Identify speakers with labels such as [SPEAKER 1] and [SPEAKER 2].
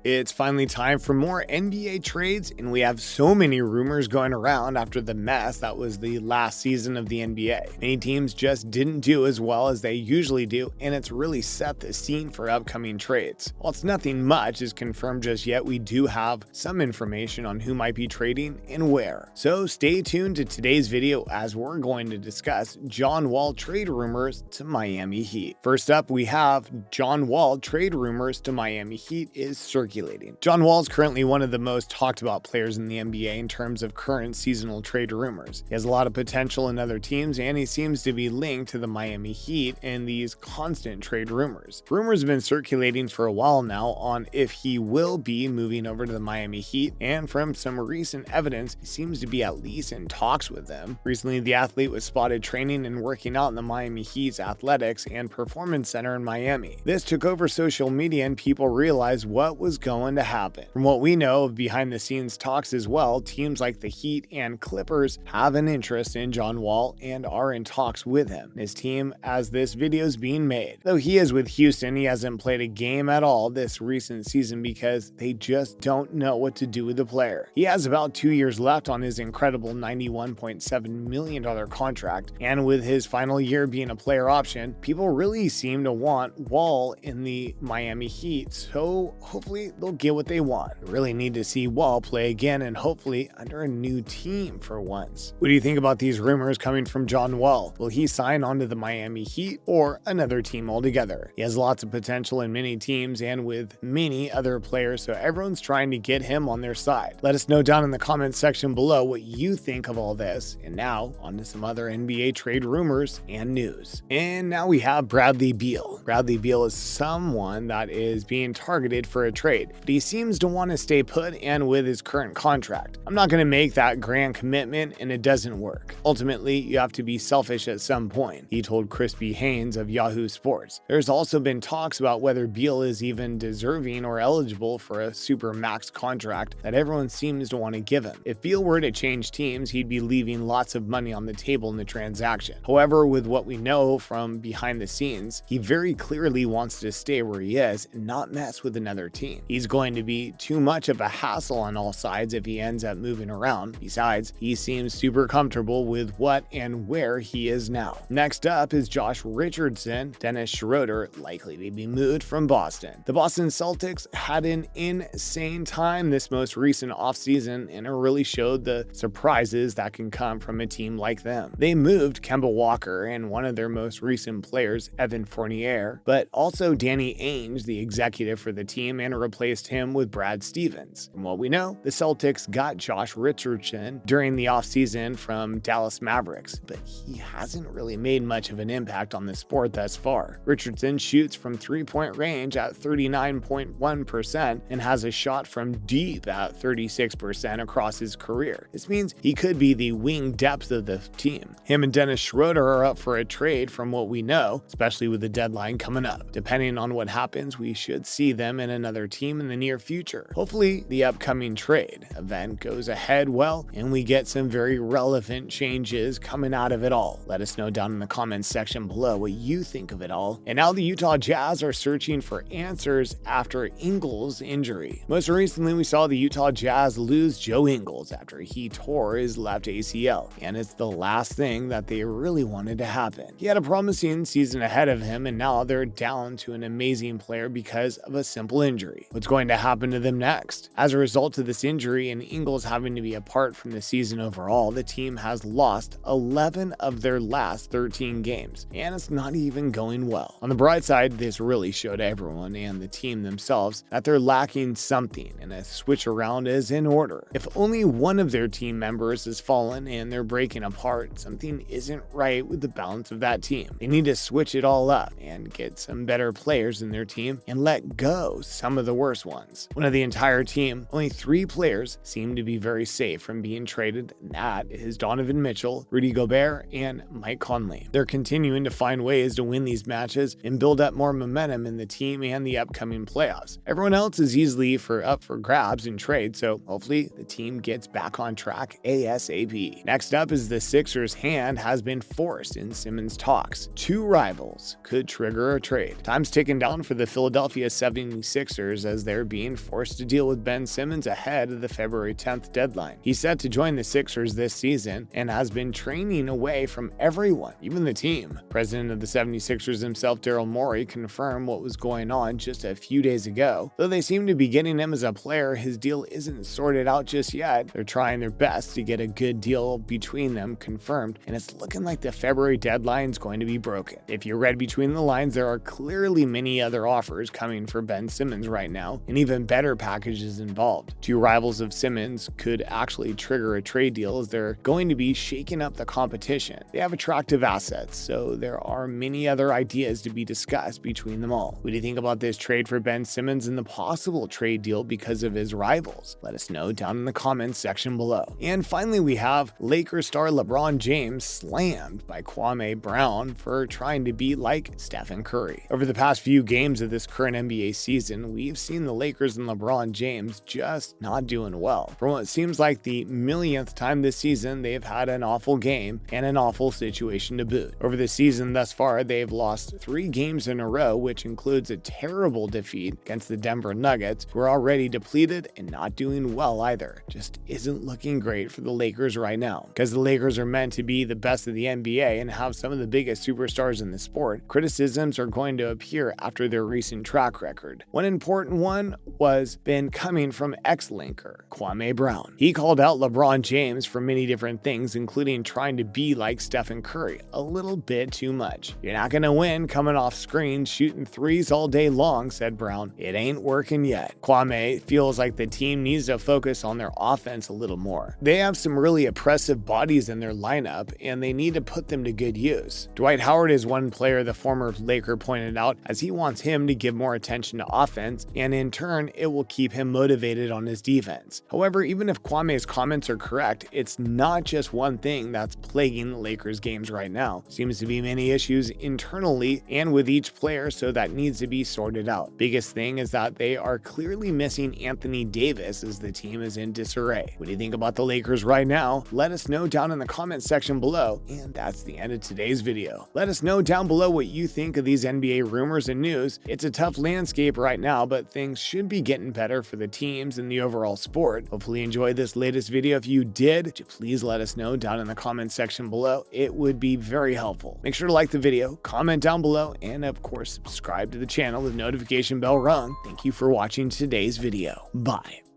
[SPEAKER 1] It's finally time for more NBA trades, and we have so many rumors going around after the mess that was the last season of the NBA. Many teams just didn't do as well as they usually do, and it's really set the scene for upcoming trades. While it's nothing much is confirmed just yet, we do have some information on who might be trading and where. So stay tuned to today's video as we're going to discuss John Wall trade rumors to Miami Heat. First up, we have John Wall trade rumors to Miami Heat is circulating. John Wall is currently one of the most talked about players in the NBA in terms of current seasonal trade rumors. He has a lot of potential in other teams, and he seems to be linked to the Miami Heat in these constant trade rumors. Rumors have been circulating for a while now on if he will be moving over to the Miami Heat, and from some recent evidence, he seems to be at least in talks with them. Recently, the athlete was spotted training and working out in the Miami Heat's Athletics and Performance Center in Miami. This took over social media, and people realized what was going to happen. From what we know of behind the scenes talks as well, teams like the Heat and Clippers have an interest in John Wall and are in talks with him, his team, as this video is being made. Though he is with Houston, he hasn't played a game at all this recent season because they just don't know what to do with the player. He has about 2 years left on his incredible $91.7 million contract, and with his final year being a player option, people really seem to want Wall in the Miami Heat, so hopefully they'll get what they want. We really need to see Wall play again, and hopefully under a new team for once. What do you think about these rumors coming from John Wall? Will he sign on to the Miami Heat or another team altogether? He has lots of potential in many teams and with many other players, so everyone's trying to get him on their side. Let us know down in the comments section below what you think of all this. And now, on to some other NBA trade rumors and news. And now we have Bradley Beal. Bradley Beal is someone that is being targeted for a trade, but he seems to want to stay put and with his current contract. I'm not going to make that grand commitment, and it doesn't work. Ultimately, you have to be selfish at some point, he told Crispy Haynes of Yahoo Sports. There's also been talks about whether Beal is even deserving or eligible for a super max contract that everyone seems to want to give him. If Beal were to change teams, he'd be leaving lots of money on the table in the transaction. However, with what we know from behind the scenes, he very clearly wants to stay where he is and not mess with another team. He's going to be too much of a hassle on all sides if he ends up moving around. Besides, he seems super comfortable with what and where he is now. Next up is Josh Richardson. Dennis Schroeder likely to be moved from Boston. The Boston Celtics had an insane time this most recent offseason, and it really showed the surprises that can come from a team like them. They moved Kemba Walker and one of their most recent players, Evan Fournier, but also Danny Ainge, the executive for the team, and replaced him with Brad Stevens. From what we know, the Celtics got Josh Richardson during the offseason from Dallas Mavericks, but he hasn't really made much of an impact on the sport thus far. Richardson shoots from three-point range at 39.1% and has a shot from deep at 36% across his career. This means he could be the wing depth of the team. Him and Dennis Schroeder are up for a trade from what we know, especially with the deadline coming up. Depending on what happens, we should see them in another team in the near future. Hopefully, the upcoming trade event goes ahead well, and we get some very relevant changes coming out of it all. Let us know down in the comments section below what you think of it all. And now the Utah Jazz are searching for answers after Ingles' injury. Most recently, we saw the Utah Jazz lose Joe Ingles after he tore his left ACL, and it's the last thing that they really wanted to happen. He had a promising season ahead of him, and now they're down to an amazing player because of a simple injury. What's going to happen to them next? As a result of this injury and Ingles having to be apart from the season overall, the team has lost 11 of their last 13 games, and it's not even going well. On the bright side, this really showed everyone and the team themselves that they're lacking something, and a switch around is in order. If only one of their team members has fallen and they're breaking apart, something isn't right with the balance of that team. They need to switch it all up and get some better players in their team and let go some of the worst ones. One of the entire team, only 3 players seem to be very safe from being traded, and that is Donovan Mitchell, Rudy Gobert, and Mike Conley. They're continuing to find ways to win these matches and build up more momentum in the team and the upcoming playoffs. Everyone else is easily up for grabs in trade, so hopefully the team gets back on track ASAP. Next up is the Sixers' hand has been forced in Simmons talks. 2 rivals could trigger a trade. Time's ticking down for the Philadelphia 76ers as they're being forced to deal with Ben Simmons ahead of the February 10th deadline. He's set to join the Sixers this season and has been training away from everyone, even the team. President of the 76ers himself, Daryl Morey, confirmed what was going on just a few days ago. Though they seem to be getting him as a player, his deal isn't sorted out just yet. They're trying their best to get a good deal between them confirmed, and it's looking like the February deadline is going to be broken. If you read between the lines, there are clearly many other offers coming for Ben Simmons right now, and even better packages involved. Two rivals of Simmons could actually trigger a trade deal as they're going to be shaking up the competition. They have attractive assets, so there are many other ideas to be discussed between them all. What do you think about this trade for Ben Simmons and the possible trade deal because of his rivals? Let us know down in the comments section below. And finally, we have Lakers star LeBron James slammed by Kwame Brown for trying to be like Stephen Curry. Over the past few games of this current NBA season, we've seen the Lakers and LeBron James just not doing well. For what seems like the millionth time this season, they've had an awful game and an awful situation to boot. Over the season thus far, they've lost 3 games in a row, which includes a terrible defeat against the Denver Nuggets, who are already depleted and not doing well either. Just isn't looking great for the Lakers right now. Because the Lakers are meant to be the best of the NBA and have some of the biggest superstars in the sport, criticisms are going to appear after their recent track record. One important one was been coming from ex-Laker Kwame Brown. He called out LeBron James for many different things, including trying to be like Stephen Curry a little bit too much. "You're not gonna win coming off screens shooting threes all day long," said Brown. "It ain't working yet." Kwame feels like the team needs to focus on their offense a little more. They have some really impressive bodies in their lineup, and they need to put them to good use. Dwight Howard is one player the former Laker pointed out, as he wants him to give more attention to offense, and in turn, it will keep him motivated on his defense. However, even if Kwame's comments are correct, it's not just one thing that's plaguing the Lakers games right now. Seems to be many issues internally and with each player, so that needs to be sorted out. Biggest thing is that they are clearly missing Anthony Davis as the team is in disarray. What do you think about the Lakers right now? Let us know down in the comment section below. And that's the end of today's video. Let us know down below what you think of these NBA rumors and news. It's a tough landscape right now, but things should be getting better for the teams and the overall sport. Hopefully you enjoyed this latest video. If you did, please let us know down in the comment section below. It would be very helpful. Make sure to like the video, comment down below, and of course subscribe to the channel with notification bell rung. Thank you for watching today's video. Bye.